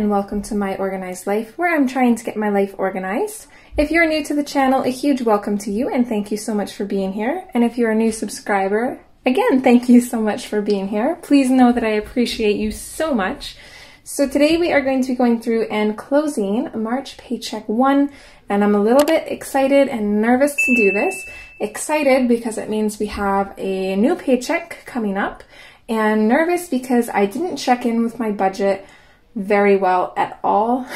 and welcome to My Organized Life, where I'm trying to get my life organized. If you're new to the channel, a huge welcome to you and thank you so much for being here. And if you're a new subscriber, again, thank you so much for being here. Please know that I appreciate you so much. So today we are going to be going through and closing March Paycheck 1, and I'm a little bit excited and nervous to do this. Excited because it means we have a new paycheck coming up, and nervous because I didn't check in with my budget very well at all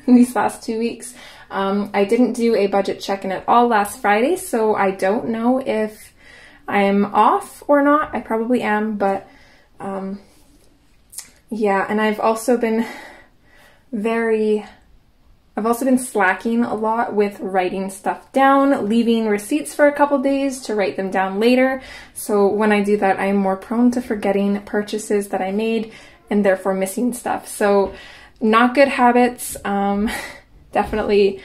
in these last 2 weeks. I didn't do a budget check-in at all last Friday, so I don't know if I'm off or not. I probably am, but yeah, and I've also been slacking a lot with writing stuff down, leaving receipts for a couple days to write them down later. So when I do that, I'm more prone to forgetting purchases that I made and therefore missing stuff. So not good habits. Definitely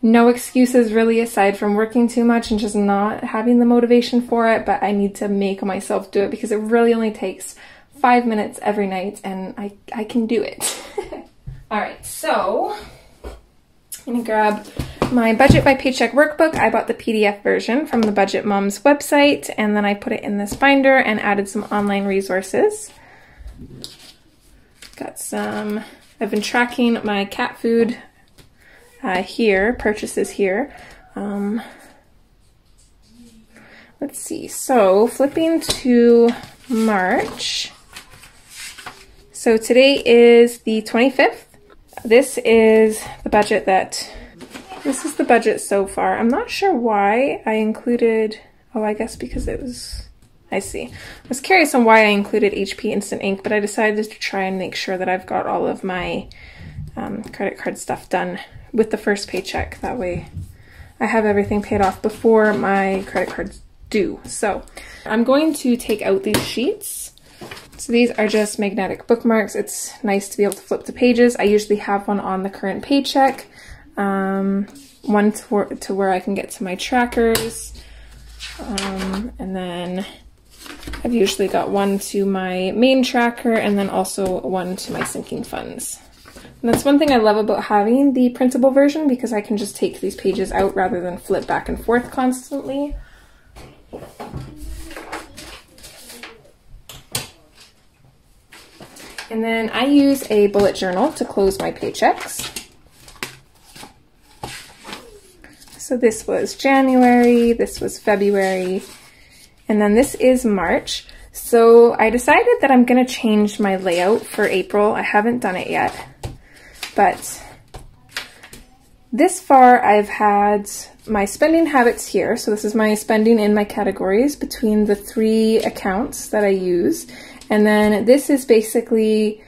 no excuses really aside from working too much and just not having the motivation for it, but I need to make myself do it because it really only takes 5 minutes every night and I can do it. All right, so I'm gonna grab my Budget by Paycheck workbook. I bought the PDF version from the Budget Moms website, and then I put it in this binder and added some online resources. Got some, I've been tracking my cat food here, purchases here. Let's see, so flipping to March. So today is the 25th. This is the budget so far. I'm not sure why I included, oh, I guess because it was, I see. I was curious on why I included HP Instant Ink, but I decided to try and make sure that I've got all of my credit card stuff done with the first paycheck. That way I have everything paid off before my credit cards due. So I'm going to take out these sheets. So these are just magnetic bookmarks. It's nice to be able to flip to pages. I usually have one on the current paycheck, one to where I can get to my trackers, and then I've usually got one to my main tracker and then also one to my sinking funds. And that's one thing I love about having the printable version, because I can just take these pages out rather than flip back and forth constantly. And then I use a bullet journal to close my paychecks. So this was January, this was February, and then this is March. So I decided that I'm gonna change my layout for April. I haven't done it yet, but this far I've had my spending habits here. So this is my spending in my categories between the 3 accounts that I use. And then this is basically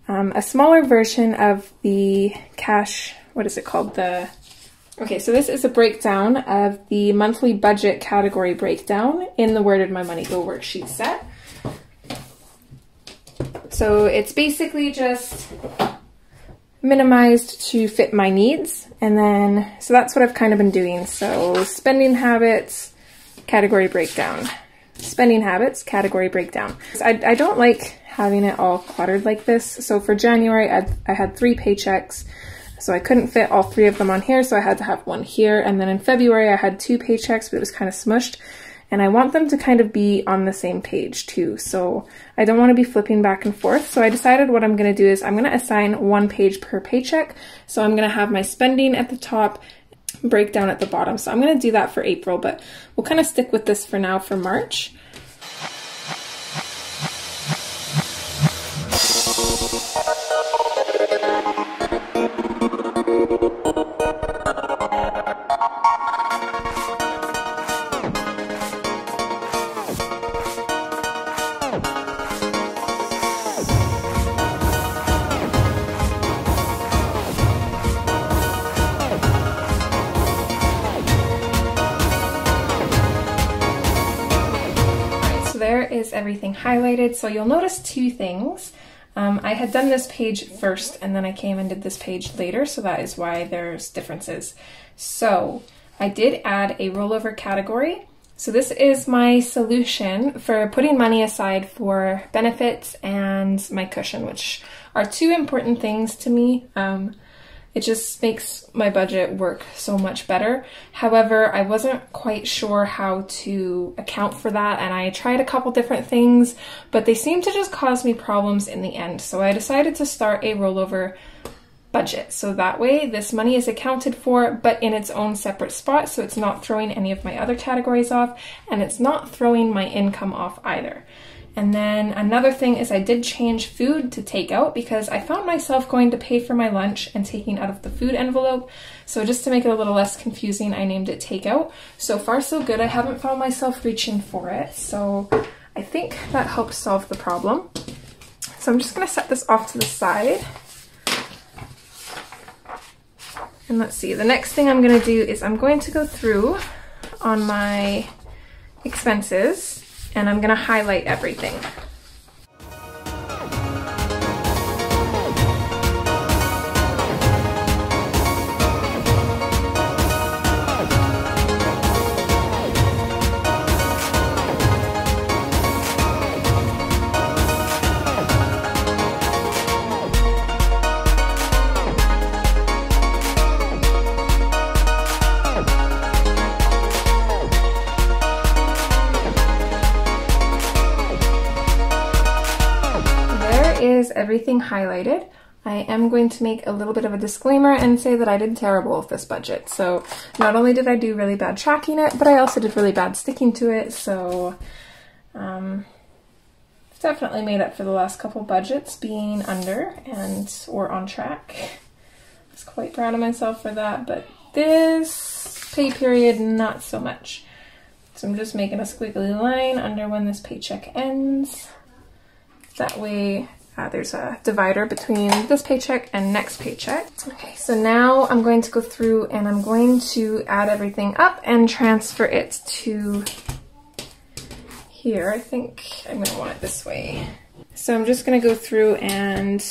a smaller version of the cash, what is it called? Okay, so this is a breakdown of the monthly budget category breakdown in the Where Did My Money Go worksheet set. So it's basically just minimized to fit my needs. And then, so that's what I've kind of been doing. So spending habits, category breakdown. Spending habits, category breakdown. I don't like having it all cluttered like this. So for January, I had 3 paychecks, so I couldn't fit all 3 of them on here, so I had to have one here. And then in February, I had 2 paychecks, but it was kind of smushed. And I want them to kind of be on the same page too. So I don't want to be flipping back and forth. So I decided what I'm going to do is I'm going to assign 1 page per paycheck. So I'm going to have my spending at the top, breakdown at the bottom. So I'm going to do that for April, but we'll kind of stick with this for now for March. There is everything highlighted. So you'll notice 2 things. I had done this page first and then I came and did this page later, so that is why there's differences. So I did add a rollover category. So this is my solution for putting money aside for benefits and my cushion, which are two important things to me. It just makes my budget work so much better. However, I wasn't quite sure how to account for that, and I tried a couple different things, but they seemed to just cause me problems in the end. So I decided to start a rollover budget. So that way this money is accounted for, but in its own separate spot, so it's not throwing any of my other categories off, and it's not throwing my income off either. And then another thing is I did change food to takeout because I found myself going to pay for my lunch and taking out of the food envelope. So just to make it a little less confusing, I named it takeout. So far so good. I haven't found myself reaching for it. So I think that helps solve the problem. So I'm just going to set this off to the side. And let's see, the next thing I'm going to do is I'm going to go through on my expenses and I'm going to highlight everything. Is everything highlighted. I am going to make a little bit of a disclaimer and say that I did terrible with this budget. So not only did I do really bad tracking it, but I also did really bad sticking to it. So definitely made up for the last couple budgets being under or on track. I was quite proud of myself for that, but this pay period, not so much. So I'm just making a squiggly line under when this paycheck ends. That way there's a divider between this paycheck and next paycheck. Okay, so now I'm going to go through and I'm going to add everything up and transfer it to here. I think I'm going to want it this way. So I'm just going to go through and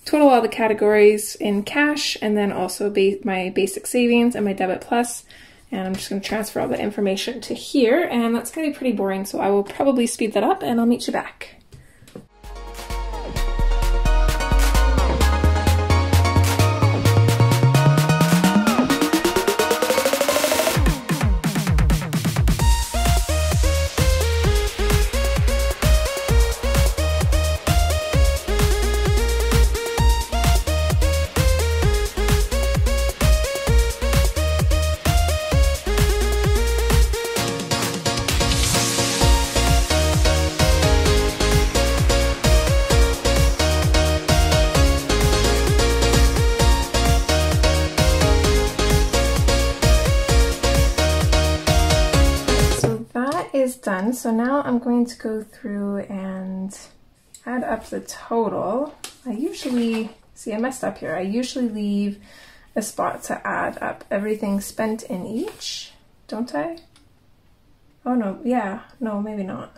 total all the categories in cash and then also my basic savings and my debit plus. And I'm just going to transfer all the information to here, and that's going to be pretty boring, so I will probably speed that up and I'll meet you back. Is done. So now I'm going to go through and add up the total. I messed up here. I usually leave a spot to add up everything spent in each, don't I? Oh no, yeah, no, maybe not.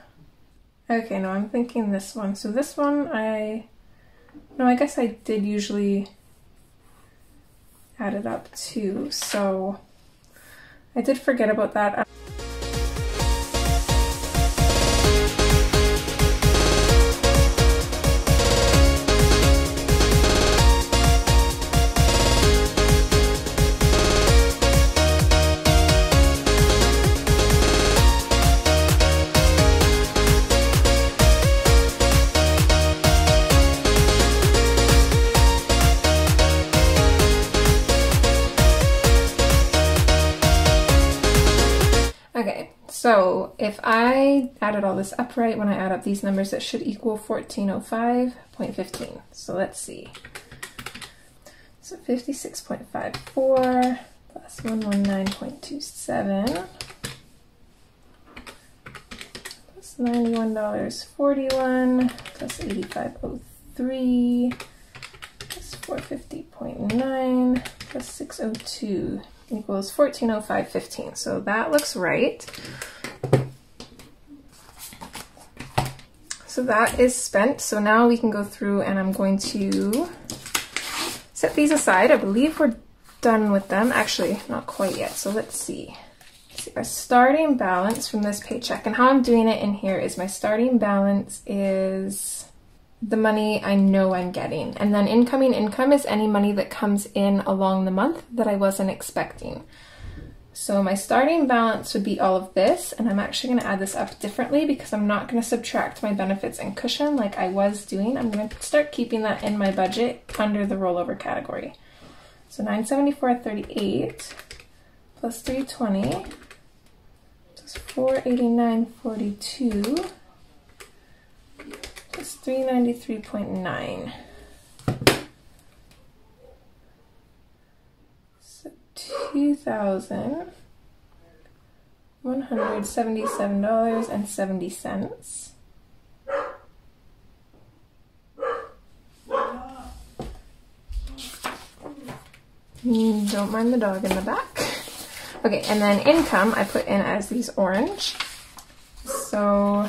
Okay, no, I'm thinking this one. So this one I guess I did usually add it up too. So I did forget about that. So if I added all this up right, when I add up these numbers, it should equal 1405.15. So let's see. So 56.54 plus 119.27 plus $91.41 plus 85.03 plus 450.9 plus 602 equals 1405.15. So that looks right. So that is spent. So now we can go through and I'm going to set these aside. I believe we're done with them. Actually, not quite yet. So let's see. Our starting balance from this paycheck, and how I'm doing it in here is my starting balance is the money I know I'm getting. And then incoming income is any money that comes in along the month that I wasn't expecting. So my starting balance would be all of this, and I'm actually going to add this up differently because I'm not going to subtract my benefits and cushion like I was doing. I'm going to start keeping that in my budget under the rollover category. So $974.38 plus $320 plus $489.42 plus $393.9. So $2,177.70. Don't mind the dog in the back. Okay, and then income I put in as these orange. So,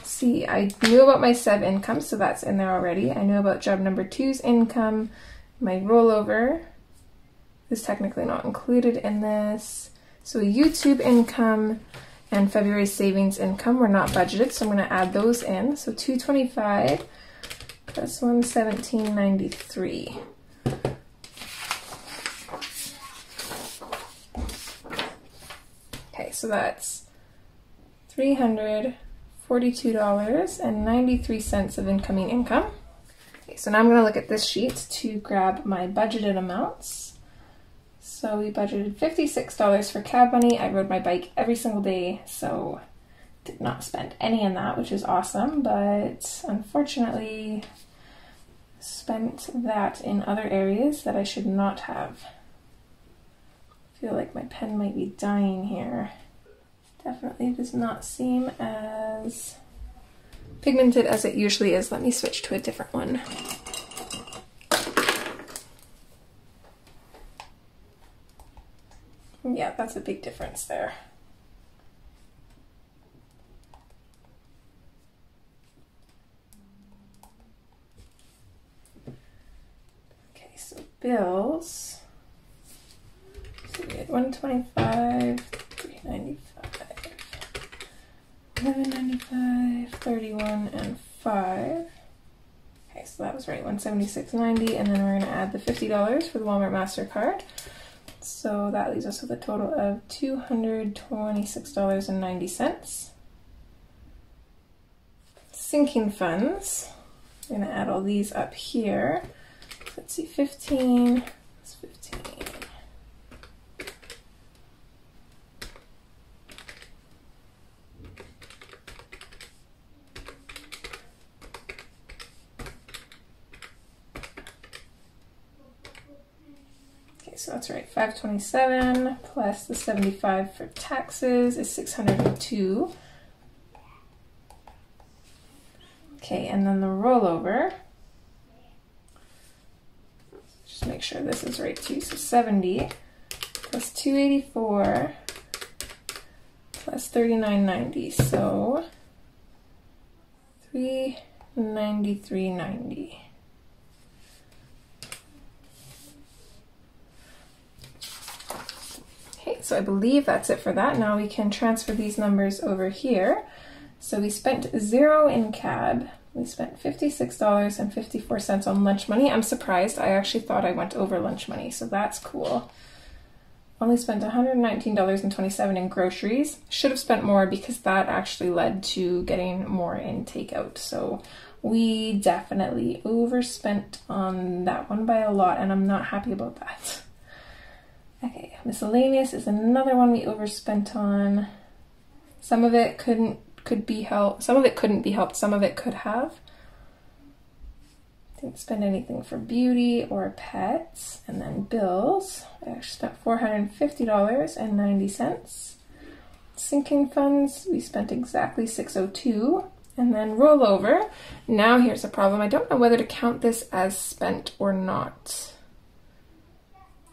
see, I knew about my SEV income, so that's in there already. I knew about job number 2's income. My rollover is technically not included in this. So YouTube income and February savings income were not budgeted, so I'm going to add those in. So $225 plus $117.93. Okay, so that's $342.93 of incoming income. Okay, so now I'm going to look at this sheet to grab my budgeted amounts. So we budgeted $56 for cab money. I rode my bike every single day, so did not spend any in that, which is awesome, but unfortunately spent that in other areas that I should not have. I feel like my pen might be dying here. Definitely does not seem as pigmented as it usually is. Let me switch to a different one. Yeah, that's a big difference there. Okay, so bills. So we had $125, $395, $11.95, $31, and $5. Okay, so that was right, $176.90, and then we're going to add the $50 for the Walmart MasterCard. So that leaves us with a total of $226.90. Sinking funds, we're going to add all these up here. Let's see, 15 plus 15. So that's right, 527 plus the 75 for taxes is 602. Okay, and then the rollover, just make sure this is right too, so 70 plus 284 plus 39.90, so 393.90. So I believe that's it for that. Now we can transfer these numbers over here. So we spent 0 in cab. We spent $56.54 on lunch money. I'm surprised. I actually thought I went over lunch money, so that's cool. Only spent $119.27 in groceries. Should have spent more because that actually led to getting more in takeout. So we definitely overspent on that one by a lot, and I'm not happy about that. Okay, miscellaneous is another one we overspent on. Some of it could be helped, some of it couldn't be helped, some of it could have. Didn't spend anything for beauty or pets. And then bills, I actually spent $450.90. Sinking funds, we spent exactly $602. And then rollover, now here's a problem. I don't know whether to count this as spent or not.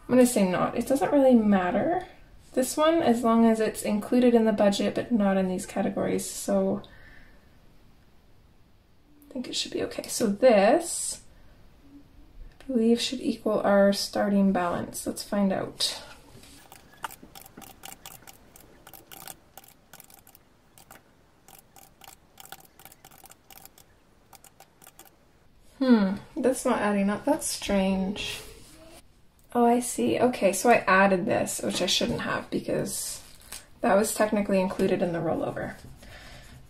I'm going to say not. It doesn't really matter, this one, as long as it's included in the budget but not in these categories, so I think it should be okay. So this, I believe, should equal our starting balance. Let's find out. That's not adding up. That's strange. Oh, I see. Okay, so I added this, which I shouldn't have because that was technically included in the rollover.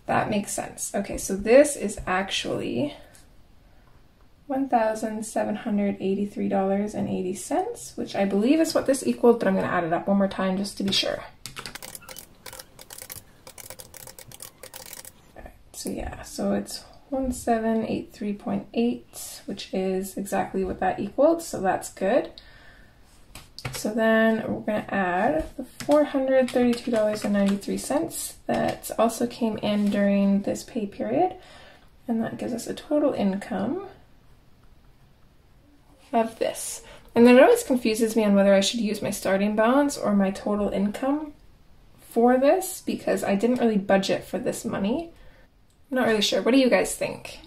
That makes sense. Okay, so this is actually $1,783.80, which I believe is what this equaled, but I'm going to add it up one more time just to be sure. All right, so yeah, so it's 1783.8, which is exactly what that equaled, so that's good. So then we're going to add the $432.93 that also came in during this pay period, and that gives us a total income of this. And then it always confuses me on whether I should use my starting balance or my total income for this, because I didn't really budget for this money. I'm not really sure. What do you guys think?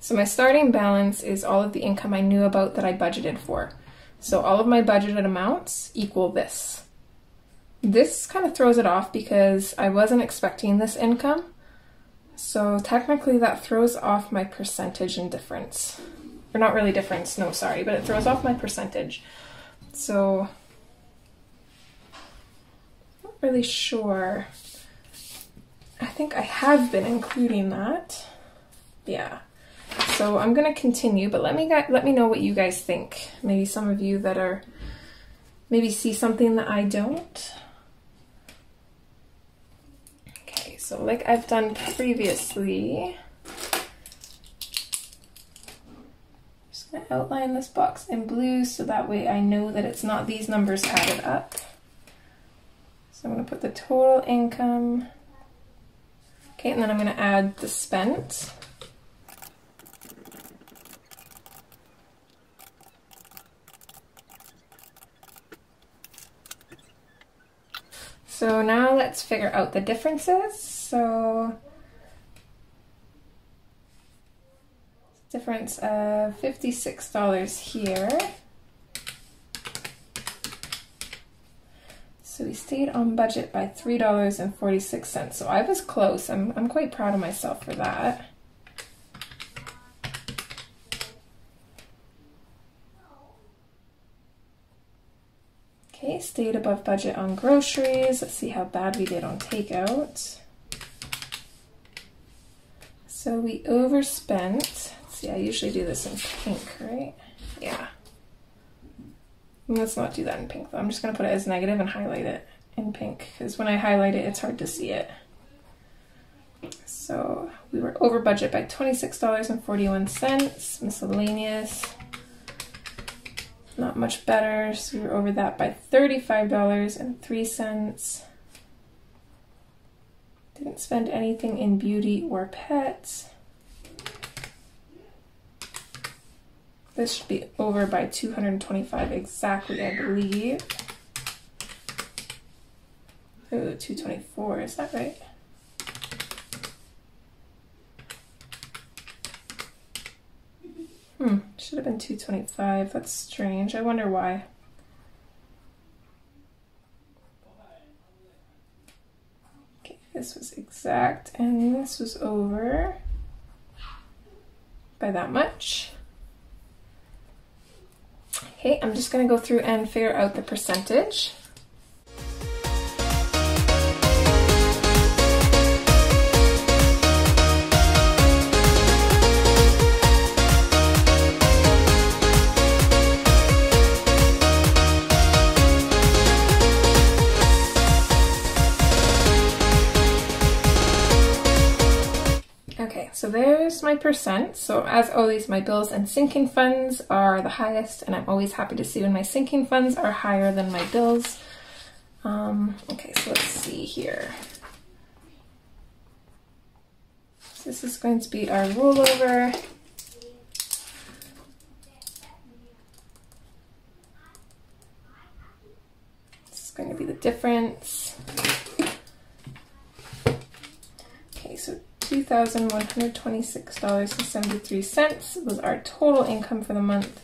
So my starting balance is all of the income I knew about that I budgeted for. So all of my budgeted amounts equal this. This kind of throws it off because I wasn't expecting this income. So technically that throws off my percentage and difference. Or not really difference, no, sorry, but it throws off my percentage. So, not really sure. I think I have been including that. Yeah. So I'm gonna continue, but let me know what you guys think. Maybe some of you that are, maybe see something that I don't. Okay, so like I've done previously, I'm going to outline this box in blue so that way I know that it's not these numbers added up. So I'm going to put the total income. Okay, and then I'm going to add the spent. So now let's figure out the differences. So difference of $56 here. So we stayed on budget by $3.46. So I was close. I'm quite proud of myself for that. Okay, stayed above budget on groceries. Let's see how bad we did on takeout. So we overspent. Let's see, I usually do this in pink, right? Yeah. Let's not do that in pink though. I'm just gonna put it as negative and highlight it in pink because when I highlight it, it's hard to see it. So we were over budget by $26.41, miscellaneous. Not much better, so we were over that by $35.03. Didn't spend anything in beauty or pets. This should be over by $225 exactly, I believe. Oh, $224, is that right? Should have been $225. That's strange. I wonder why. Okay, this was exact, and this was over by that much. Okay, I'm just going to go through and figure out the percentage. So there's my percent. So as always, my bills and sinking funds are the highest, and I'm always happy to see when my sinking funds are higher than my bills. Okay, so let's see here. So this is going to be our rollover. This is going to be the difference. Okay, so $2,126.73 was our total income for the month,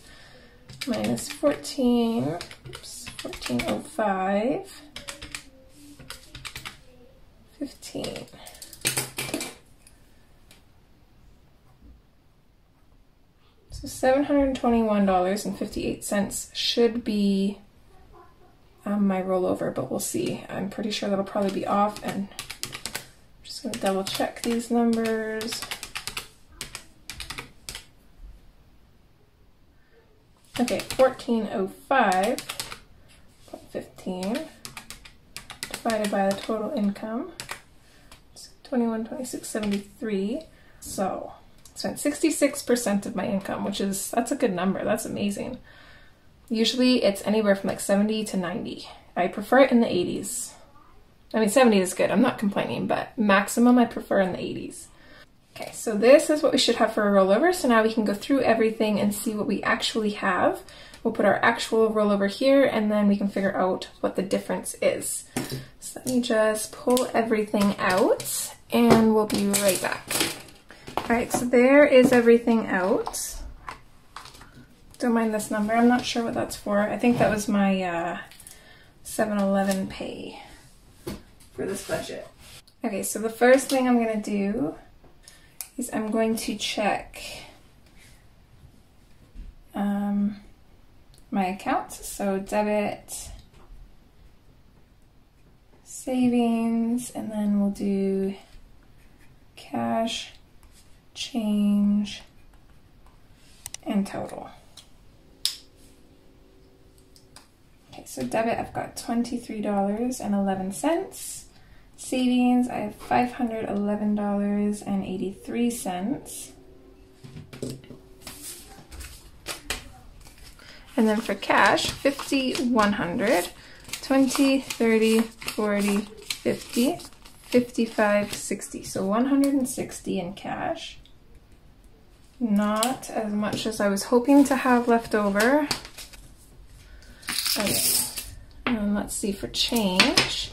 minus 1405, 15. So $721.58 should be my rollover, but we'll see. I'm pretty sure that'll probably be off, and I'm just going to double check these numbers. Okay, 1405.15 divided by the total income. It's 2126.73. So I spent 66% of my income, that's a good number. That's amazing. Usually it's anywhere from like 70 to 90. I prefer it in the 80s. I mean, 70 is good, I'm not complaining, but maximum I prefer in the 80s. Okay, so this is what we should have for a rollover. So now we can go through everything and see what we actually have. We'll put our actual rollover here, and then we can figure out what the difference is. So let me just pull everything out, and we'll be right back. All right, so there is everything out. Don't mind this number, I'm not sure what that's for. I think that was my 7-Eleven pay for this budget. Okay, so the first thing I'm gonna do is I'm going to check my accounts. So debit, savings, and then we'll do cash, change, and total. Okay, so debit, I've got $23.11. Savings, I have $511.83. And then for cash, 50, 100, 20, 30, 40, 50, 55, 60. So 160 in cash. Not as much as I was hoping to have left over. Okay, and let's see for change.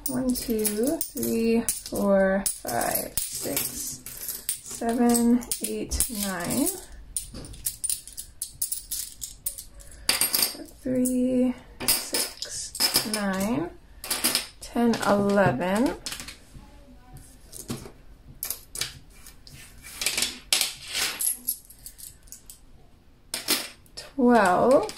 1, 2, 3, 4, 5, 6, 7, 8, 9. 3, 6, 9, 10, 11. 12.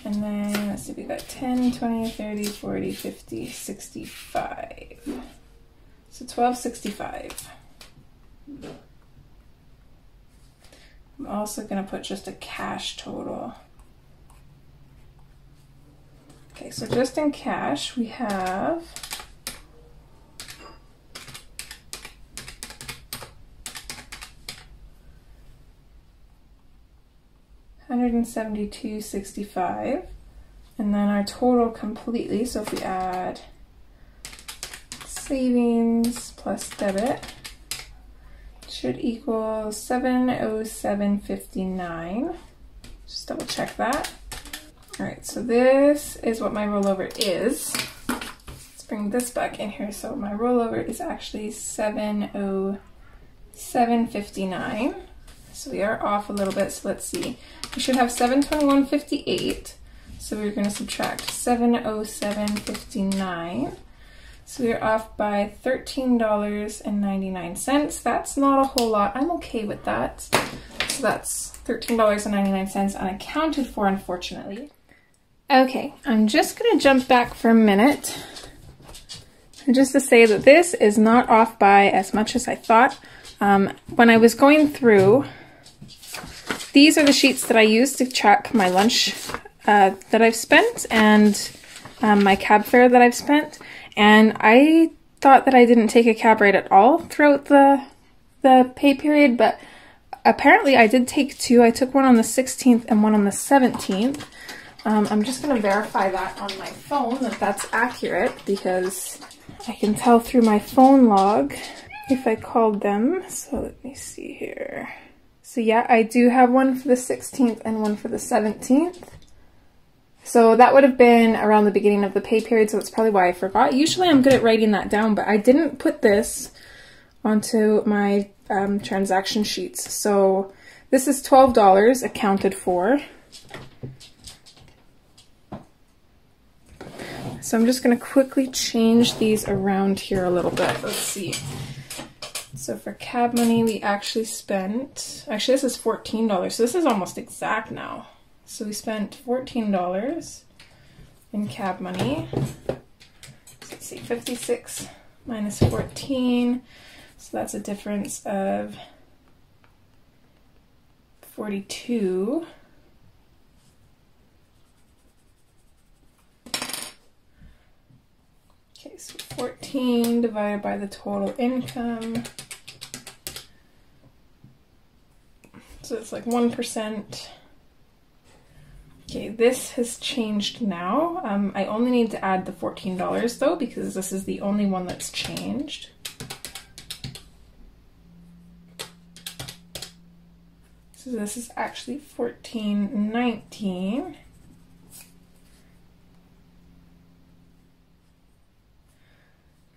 And then, let's see, we got 10, 20, 30, 40, 50, 65. So 1265. I'm also going to put just a cash total. Okay, so just in cash, we have $172.65, and then our total completely, so if we add savings plus debit, it should equal $707.59. Just double check that. All right, so this is what my rollover is. Let's bring this back in here. So my rollover is actually $707.59. So we are off a little bit, so let's see. We should have $721.58. So we're going to subtract $707.59. So we're off by $13.99. That's not a whole lot. I'm okay with that. So that's $13.99 unaccounted for, unfortunately. Okay, I'm just going to jump back for a minute. And just to say that this is not off by as much as I thought. When I was going through, these are the sheets that I used to track my lunch that I've spent and my cab fare that I've spent. And I thought that I didn't take a cab ride at all throughout the pay period, but apparently I did take two. I took one on the 16th and one on the 17th. I'm just going to verify that on my phone that that's accurate, because I can tell through my phone log if I called them. So let me see here. So yeah, I do have one for the 16th and one for the 17th. So that would have been around the beginning of the pay period, so that's probably why I forgot. Usually I'm good at writing that down, but I didn't put this onto my transaction sheets. So this is $12 accounted for. So I'm just going to quickly change these around here a little bit. Let's see. So So for cab money, we actually spent, actually this is $14, so this is almost exact now. So we spent $14 in cab money. So let's see, 56 minus 14, so that's a difference of 42. Okay, so 14 divided by the total income. So it's like 1%. Okay, this has changed now. I only need to add the $14 though, because this is the only one that's changed. So this is actually $14.19.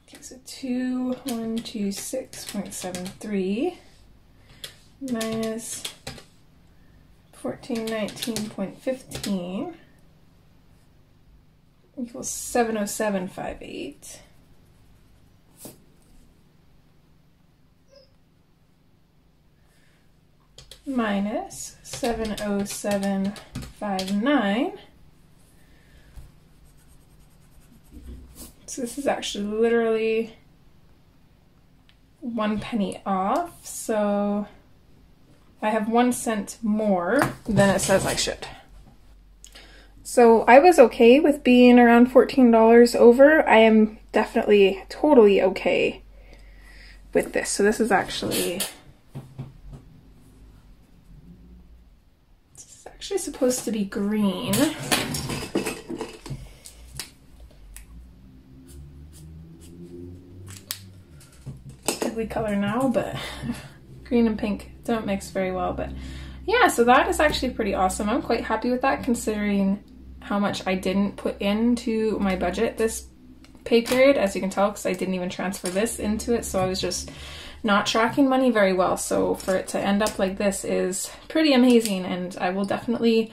Okay, so 2126.73 minus 1419.15 equals 707.58. Minus 707.59. So this is actually literally 1 penny off. So I have 1 cent more than it says I should. So I was okay with being around $14 over. I am definitely totally okay with this. So this is actually supposed to be green. Ugly color now, but green and pink don't mix very well. But yeah, so that is actually pretty awesome. I'm quite happy with that, considering how much I didn't put into my budget this pay period, as you can tell, because I didn't even transfer this into it. So I was just not tracking money very well. So for it to end up like this is pretty amazing, and I will definitely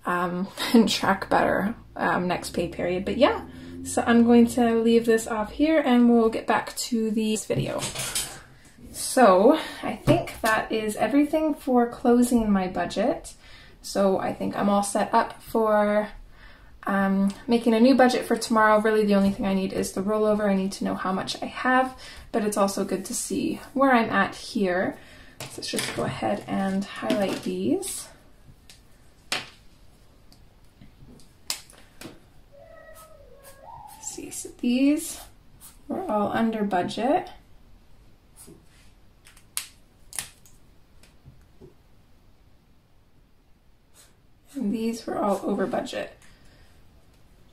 track better next pay period. But yeah, so I'm going to leave this off here and we'll get back to the video. So I think that is everything for closing my budget. So I think I'm all set up for making a new budget for tomorrow. Really the only thing I need is the rollover. I need to know how much I have, but it's also good to see where I'm at here. So let's just go ahead and highlight these. See, so these were all under budget. And these were all over budget.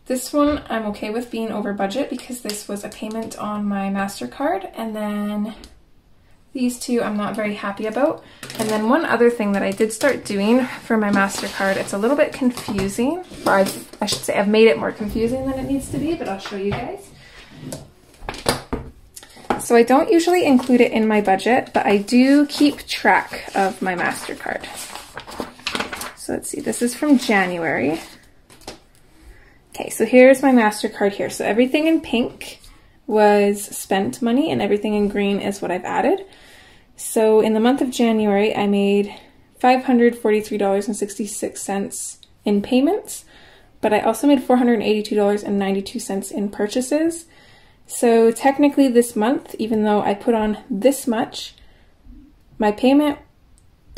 This one I'm okay with being over budget because this was a payment on my MasterCard, and then these two I'm not very happy about. And then one other thing that I did start doing for my MasterCard, it's a little bit confusing, or I should say I've made it more confusing than it needs to be, but I'll show you guys. So I don't usually include it in my budget, but I do keep track of my MasterCard. So let's see, this is from January. Okay, so here's my MasterCard here. So everything in pink was spent money and everything in green is what I've added. So in the month of January, I made $543.66 in payments, but I also made $482.92 in purchases. So technically this month, even though I put on this much, my payment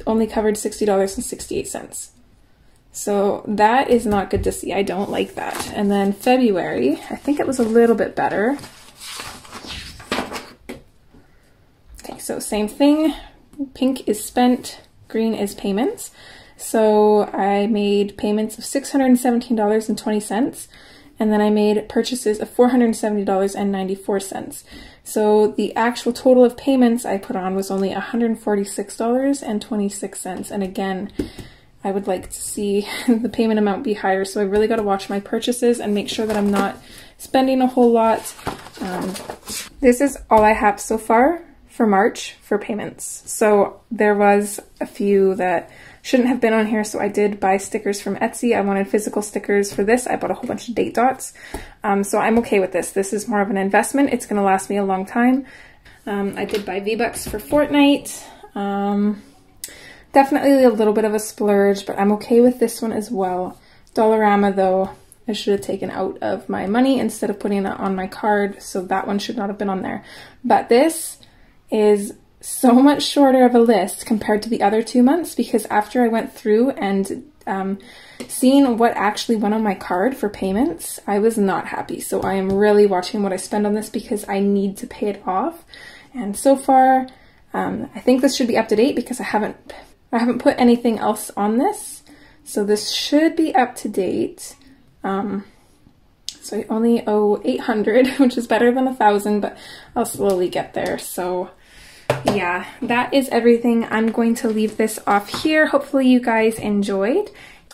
only covered $60.68. So that is not good to see. I don't like that. And then February, I think it was a little bit better. Okay, so same thing. Pink is spent, green is payments. So I made payments of $617.20, and then I made purchases of $470.94. So the actual total of payments I put on was only $146.26. And again, I would like to see the payment amount be higher. So I really got to watch my purchases and make sure that I'm not spending a whole lot. This is all I have so far for March for payments. So there was a few that shouldn't have been on here, so I did buy stickers from Etsy. I wanted physical stickers for this. I bought a whole bunch of date dots. So I'm okay with this. This is more of an investment. It's going to last me a long time. I did buy V-Bucks for Fortnite. Definitely a little bit of a splurge, but I'm okay with this one as well. Dollarama though, I should have taken out of my money instead of putting it on my card, so that one should not have been on there. But this is so much shorter of a list compared to the other 2 months, because after I went through and seeing what actually went on my card for payments, I was not happy. So I am really watching what I spend on this because I need to pay it off. And so far, I think this should be up to date because I haven't put anything else on this. So this should be up to date. So I only owe 800, which is better than 1,000, but I'll slowly get there. So yeah, that is everything. I'm going to leave this off here. Hopefully you guys enjoyed.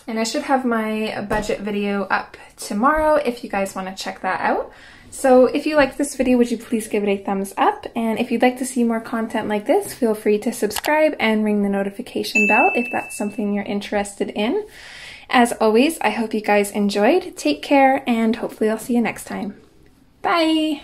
And I should have my budget video up tomorrow if you guys want to check that out. So if you liked this video, would you please give it a thumbs up? And if you'd like to see more content like this, feel free to subscribe and ring the notification bell if that's something you're interested in. As always, I hope you guys enjoyed. Take care, and hopefully I'll see you next time. Bye!